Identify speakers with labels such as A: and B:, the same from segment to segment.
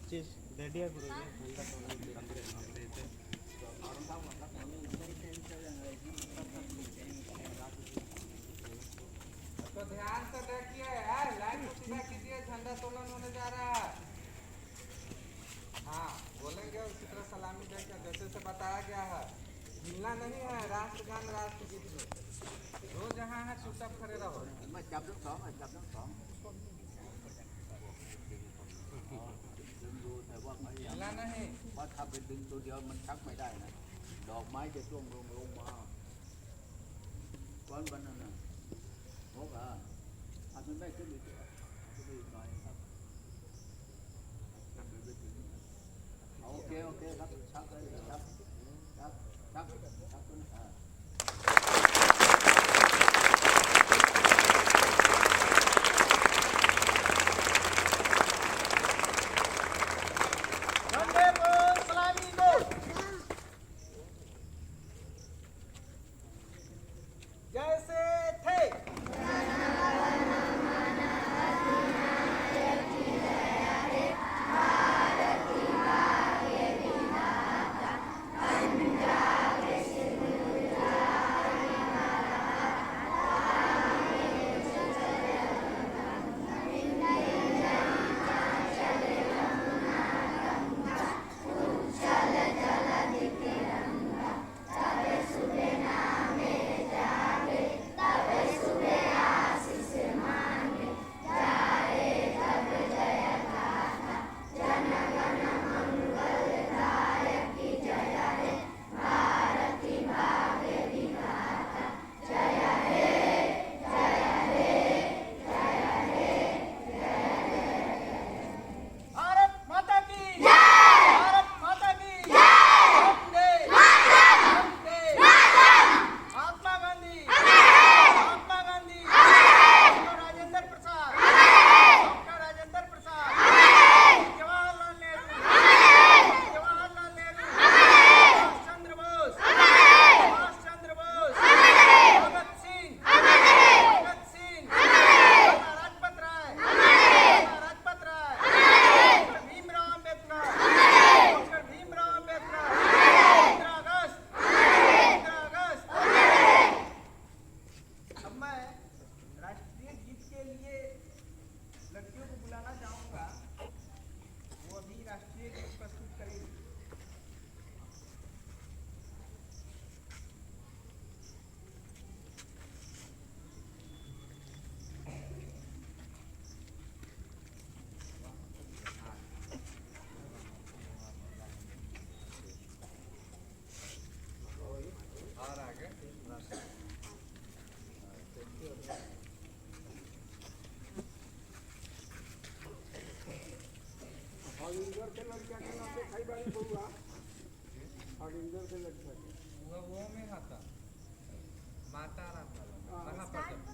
A: Radio
B: तो ध्यान से देखिए यार, लाइन को सीधा कीजिए, झंडा तोलन होने जा रहा है। हाँ बोलेंगे उसी तरह सलामी देकर, जैसे से बताया गया है। हिलना नहीं है, राष्ट्रगान राष्ट्रगीत में जो जहाँ है चुपचाप खड़े रहो। हिलना नहीं।
C: ว่าถ้าเป็นดึงตัวเดียวมันชักไม่ได้นะดอกไม้จะร่วงลงมาก้อนวันนั้นนะโอ้กะอาจจะได้ขึ้นอีกหน่อยครับโอเคครับชักเลยชักตัวนี้
B: वो में आता माता महापद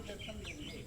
C: को दर्शन देंगे।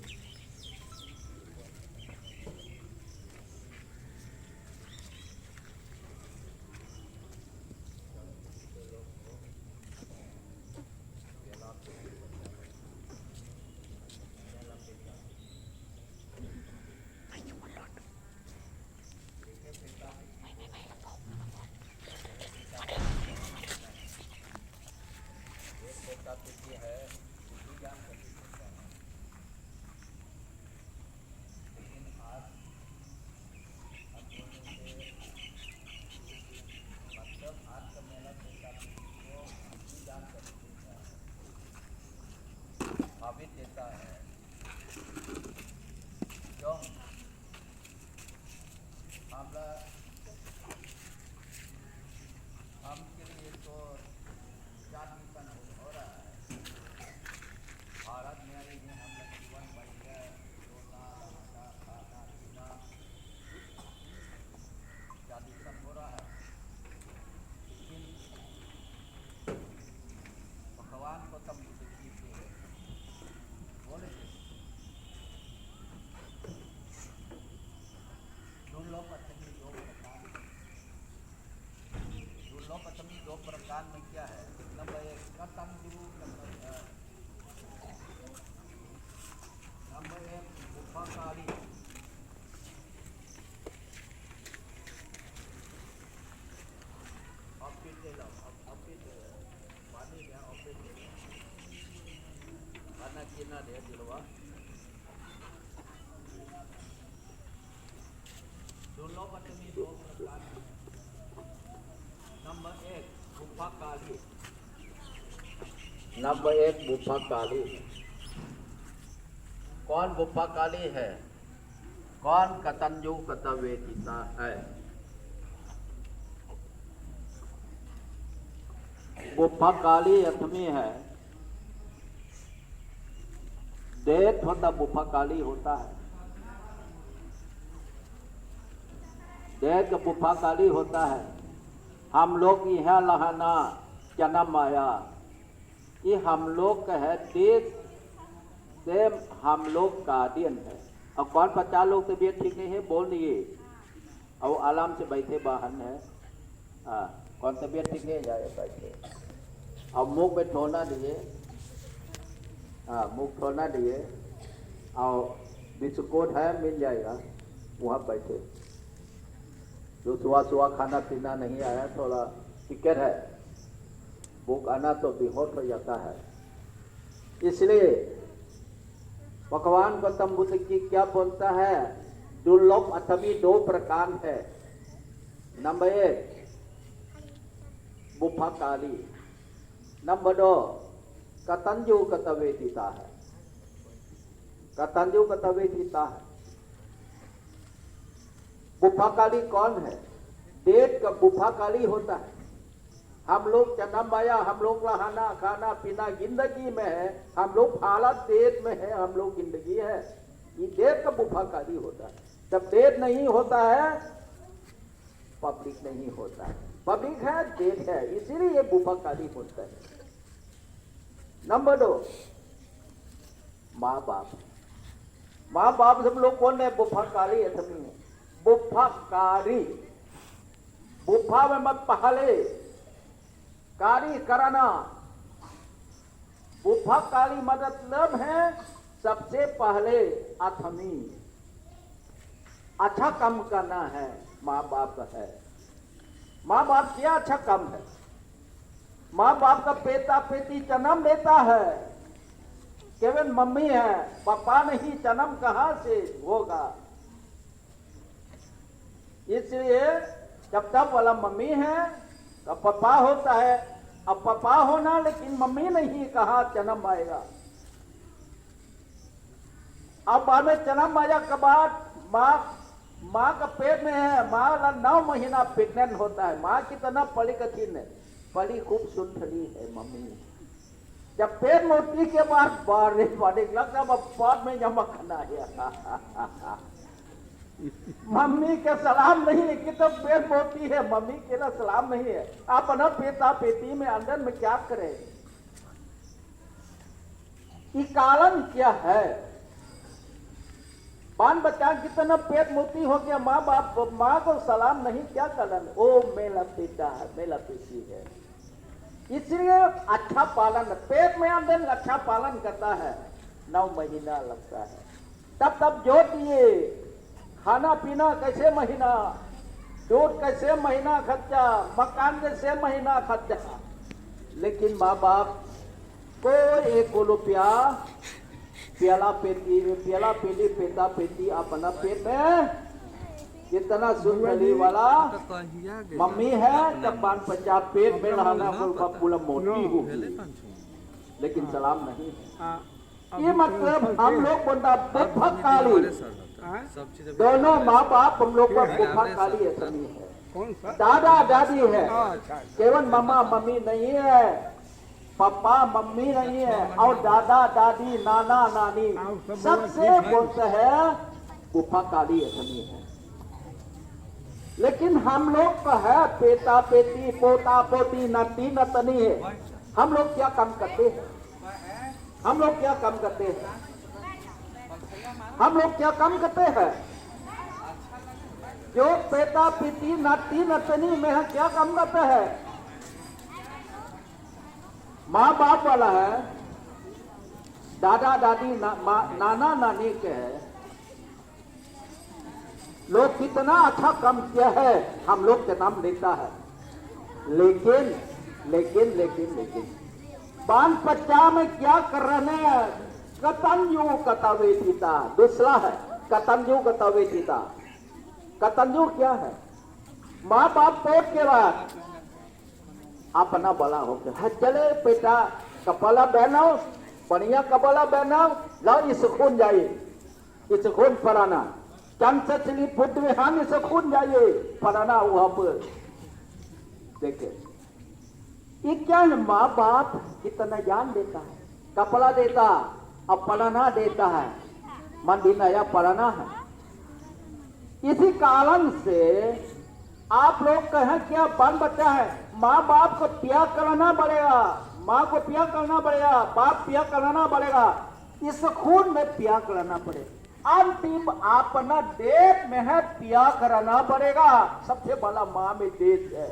C: देता है क्यों हमके लिए तो जाति का हो रहा है। भारत में आए हैं हम लोग जीवन बढ़िया रोना रहना खाना पीना जाति सब हो रहा है, लेकिन भगवान को तब बोले दुर्लभ दो प्रकार में क्या है? नंबर एक कतंजु, नंबर एक बुभकारी। पानी खाना पीना दे दिलवा दुर्लभ दो प्रकार में। नंबर एक बुभकारी, नंबर एक बुभकारी। कौन बुभकारी है? कौन कतंजु कतवेदिता है? बुभकारी अथमी है, देत होता बुभकारी होता है, देत का बुभकारी होता है। हम लोग यह लहाना जन्म आया, ये हम लोग का है देश से हम लोग गार्डियन है। अब कौन 50 लोग तबीयत ठीक नहीं है बोल दिए और आराम से बैठे बाहर है। कौन तबीयत ठीक नहीं जाए बैठे। अब मुख में ठोना दिए, मुख ठोना दिए और बिस्कुट है मिल जाएगा वहाँ बैठे। जो सुबह खाना पीना नहीं आया थोड़ा फिक्र है, भूख आना तो बेहोश हो जाता है। इसलिए भगवान गौतम बुद्ध की क्या बोलता है? दुर्लभ अथमी दो प्रकार है। नंबर एक बुभकारी, नंबर दो कतंजु कतवेदिता है। कतंजु कतवेदिता है। बुभकारी कौन है? पेट का बुभकारी होता है। हम लोग जन्म आया, हम लोग लहाना खाना पीना जिंदगी में है, हम लोग हालत पेट में है, हम लोग जिंदगी है, ये पेट का बुभकारी होता है। जब पेट नहीं होता है पब्लिक नहीं होता है, पब्लिक है पेट है, इसीलिए ये बुभकारी होता है। नंबर दो माँ बाप। माँ बाप सब लोग कौन है? बुभकारी अथमी है। बुभकारी, बुभा में मत पहले कारी करना। बुभकारी मतलब है सबसे पहले अथमी अच्छा काम करना है। माँ बाप है, माँ बाप क्या अच्छा काम है? माँ बाप का पेता पेती जन्म देता है, केवल मम्मी है, पापा नहीं, जन्म कहाँ से होगा? इसलिए जब तक वाला मम्मी है तो पापा होता है। अब पापा होना लेकिन मम्मी नहीं, कहाँ जन्म आएगा? अब बाद में जन्म आया के बाद माँ का पेट में है, माँ 9 महीना प्रेग्नेंट होता है। माँ कितना पढ़ी कठिन है, पढ़ी खूब सुंदरी है मम्मी। जब पेट मोटी के बाद बाढ़ लगता अब बाद में जमा करना है। मम्मी के सलाम नहीं है कि तो पेट मोटी है, मम्मी के ना सलाम नहीं है। आप अपना पेता पेटी में अंदर में क्या करें?
A: ये कारण क्या है? बाल बच्चा कितना पेट मोती हो गया, माँ बाप माँ को सलाम नहीं, क्या कारण? ओ मेरा बेटा है, मेरा बेटी है, इसलिए अच्छा पालन, पेट में अंदर अच्छा पालन करता है, 9 महीना लगता है, तब जो दिए, खाना पीना कैसे महीना, दूध कैसे महीना खर्चा, मकान कैसे महीना खर्चा, लेकिन माँ बाप को 1 रुपया प्याला पेली पेता पेती अपना पेट में कितना सुंदरी वाला मम्मी है, जब 5-50 पेट में रहना पूरा मोटी होगी, लेकिन सलाम नहीं है। ये मतलब हम लोग बंदा बुफक काली, दोनों माँ बाप हम लोग का बुफक काली ऐसा नहीं है। दादा दादी है, केवल मामा मम्मी नहीं है, पापा मम्मी नहीं है, और दादा दादी नाना नानी सबसे बोलते हैं बुफा काली ऐसा नहीं है। लेकिन हम लोग का है पेता पेती पोता पोती नती नतनी है। हम लोग क्या काम करते हैं? हम लोग क्या काम करते हैं? हम लोग क्या काम करते हैं? जो पेता पीती नती नतनी में है, क्या काम करते हैं? माँ बाप वाला है, दादा दादी नाना नानी के है, लोग कितना अच्छा काम किया है, हम लोग के नाम लेता है। लेकिन लेकिन लेकिन लेकिन बाल बच्चा में क्या कर रहे हैं? कतंजू कतवे पिता, दूसरा है कतंजू कतवे पिता। कतंजू क्या है? माँ बाप पोट के बाद अपना बड़ा हो गया, चले बेटा कपड़ा पहनाओ, बढ़िया कपड़ा पहनाओ, लाओ स्कूल जाइए, स्कूल पढ़ाना, चंचली फुट में हम स्कूल जाइए पढ़ाना वहां पर। देखे ये क्या है? माँ बाप कितना ज्ञान देता है, कपड़ा देता और पढ़ाना देता है, मंदिर नया पढ़ाना है। इसी कारण से आप लोग कहें क्या बाल बच्चा है, माँ बाप को प्यार करना पड़ेगा, माँ को प्यार करना पड़ेगा, बाप प्यार कराना पड़ेगा, इस खून में प्यार कराना पड़ेगा। अंतिम अपना देश में है प्यार कराना पड़ेगा। सबसे बड़ा माँ में देश है,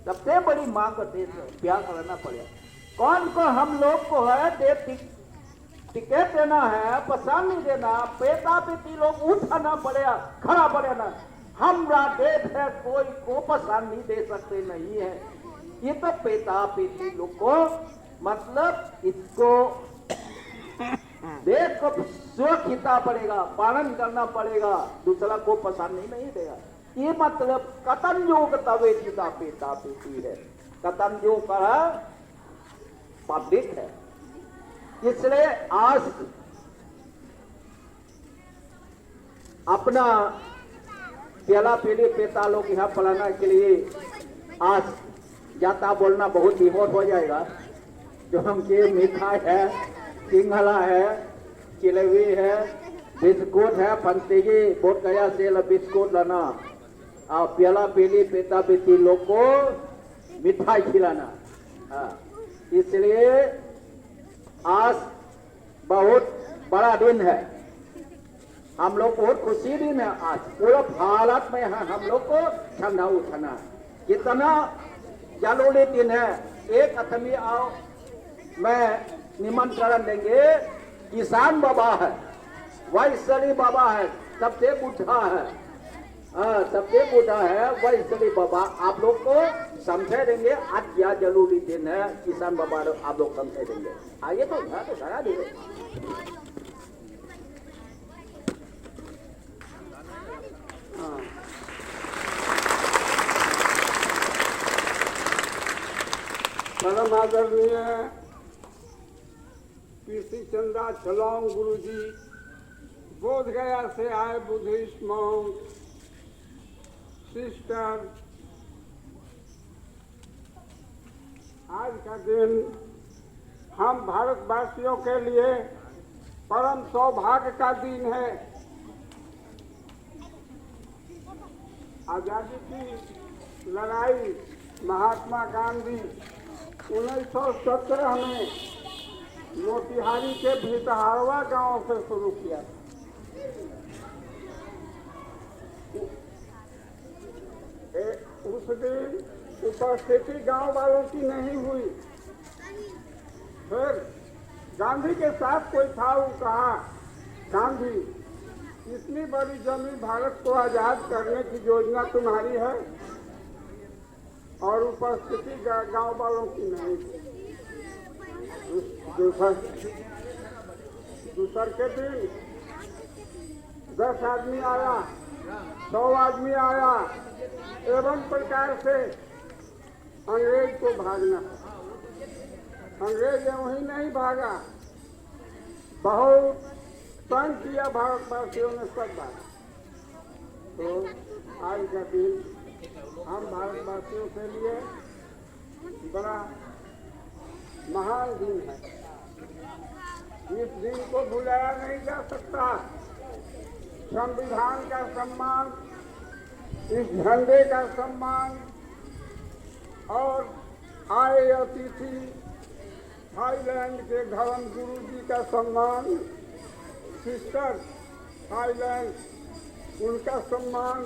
A: सबसे बड़ी माँ का देश है, प्यार कराना पड़ेगा। कौन को हम लोग को है देश टिकट देना है, पसंद नहीं देना, पेता पेती लोग उठाना पड़ेगा, खड़ा पड़ेगा। हमरा देश है, कोई को पसंद नहीं दे सकते नहीं है। ये तो पेता पेती लोग को मतलब इसको देश को सुरक्षिता पड़ेगा, पालन करना पड़ेगा, दूसरा को पसंद नहीं देगा। ये मतलब कतंजो कतवे पिता पेता पेती है, कतंजो का पब्लिक है। इसलिए आज अपना प्याला पीली पेता लोग यहाँ पढ़ाने के लिए आज जाता बोलना बहुत हिम्मत हो जाएगा। जो हमके मिठाई है, सिंघला है, जलेबी है, बिस्कुट है, फंतेगी बोट गया से बिस्कुट लाना और प्याला पीली पेता पेती लोग को मिठाई खिलाना। इसलिए आज बहुत बड़ा दिन है, हम लोग बहुत खुशी दिन है। आज पूरा भारत में है हम लोग को ठंडा उठाना, कितना जरूरी दिन है। एक आदमी आओ, मैं निमंत्रण देंगे, किसान बाबा है, वैश्यरी बाबा है, सबसे बूढ़ा है, सबसे बूढ़ा है वैश्यरी बाबा। आप लोग को समझे देंगे आज क्या जरूरी दिन है, किसान बाबा आप लोग समझे देंगे। आइए तो सारा देंगे।
D: परम आदरणीय पीसी चंदा छलौंग गुरु जी, बोध गया से आए बुद्धिस्ट मॉन्क, सिस्टर, आज का दिन हम भारतवासियों के लिए परम सौभाग्य का दिन है। आजादी की लड़ाई महात्मा गांधी 1917 में मोतिहारी के भितहारवा गांव से शुरू किया था। उस दिन उपस्थिति गांव वालों की नहीं हुई। फिर गांधी के साथ कोई था, वो कहा गांधी इतनी बड़ी जमीन भारत को आजाद करने की योजना तुम्हारी है और उपस्थिति गांव वालों की नहीं थी। दूसर के दिन 10 आदमी आया, 100 आदमी आया, एवं प्रकार से अंग्रेज को भागना। अंग्रेज वहीं नहीं भागा, बहुत तंग किया भारतवासियों ने, सब भागा। तो आज का दिन हम भारतवासियों के लिए बड़ा महान दिन है। इस दिन को भुलाया नहीं जा सकता। संविधान का सम्मान, इस झंडे का सम्मान और आए अतिथि थाईलैंड के धर्म गुरु जी का सम्मान, सिस्टर थाईलैंड उनका सम्मान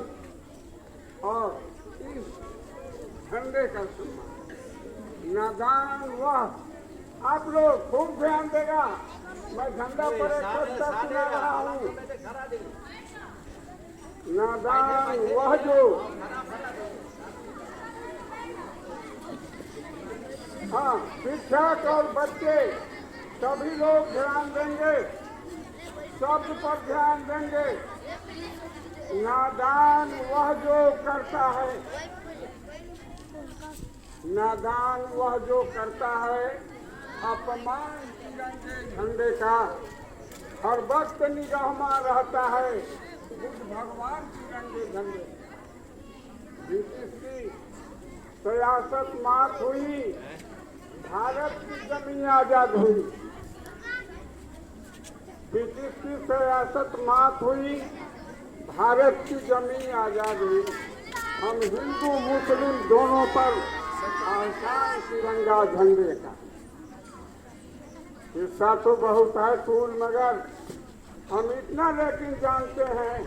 D: और इस झंडे का सम्मान। नादान वह, आप लोग खूब ध्यान देगा, मैं झंडा पर एक शब्द सुना रहा हूँ। नादान वह जो, हाँ, शिक्षक और बच्चे सभी लोग ध्यान देंगे, शब्द पर ध्यान देंगे। नादान वह जो करता है, नादान वह जो करता है अपमान तिरंगे झंडे का, हर वक्त निगाह में रहता है बुद्ध भगवान तिरंगे झंडे। ब्रिटिश की सियासत मात हुई, भारत की जमीन आजाद हुई। ब्रिटिश की सियासत मात हुई, भारत की जमीन आजाद हुई। हम हिंदू मुस्लिम दोनों पर आसान तिरंगा झंडे का। हिस्सा तो बहुत है टूल, मगर हम इतना लेकिन जानते हैं,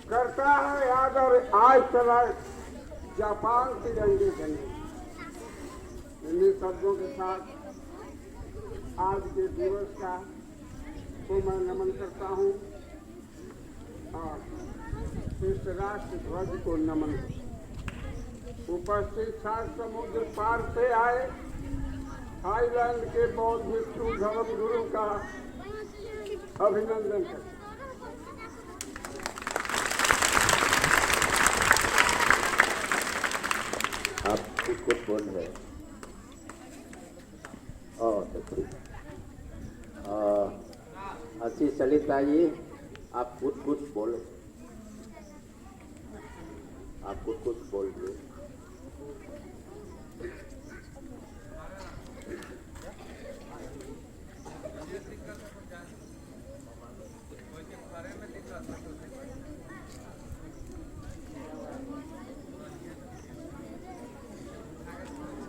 D: करता है आदर आज चला जापान तिरंगे झंडे। इन्हीं शब्दों के साथ आज के दिवस का को मैं नमन करता हूँ और इस राष्ट्र ध्वज को नमन उपस्थित 7 समुद्र पार से आए थाईलैंड के बौद्ध भिक्षु धर्म गुरु का अभिनंदन करता हूं।
A: आप कुछ बोल रहे हैं? आशीष ललिता जी, आप कुछ बोले, आप कुछ बोल रहे।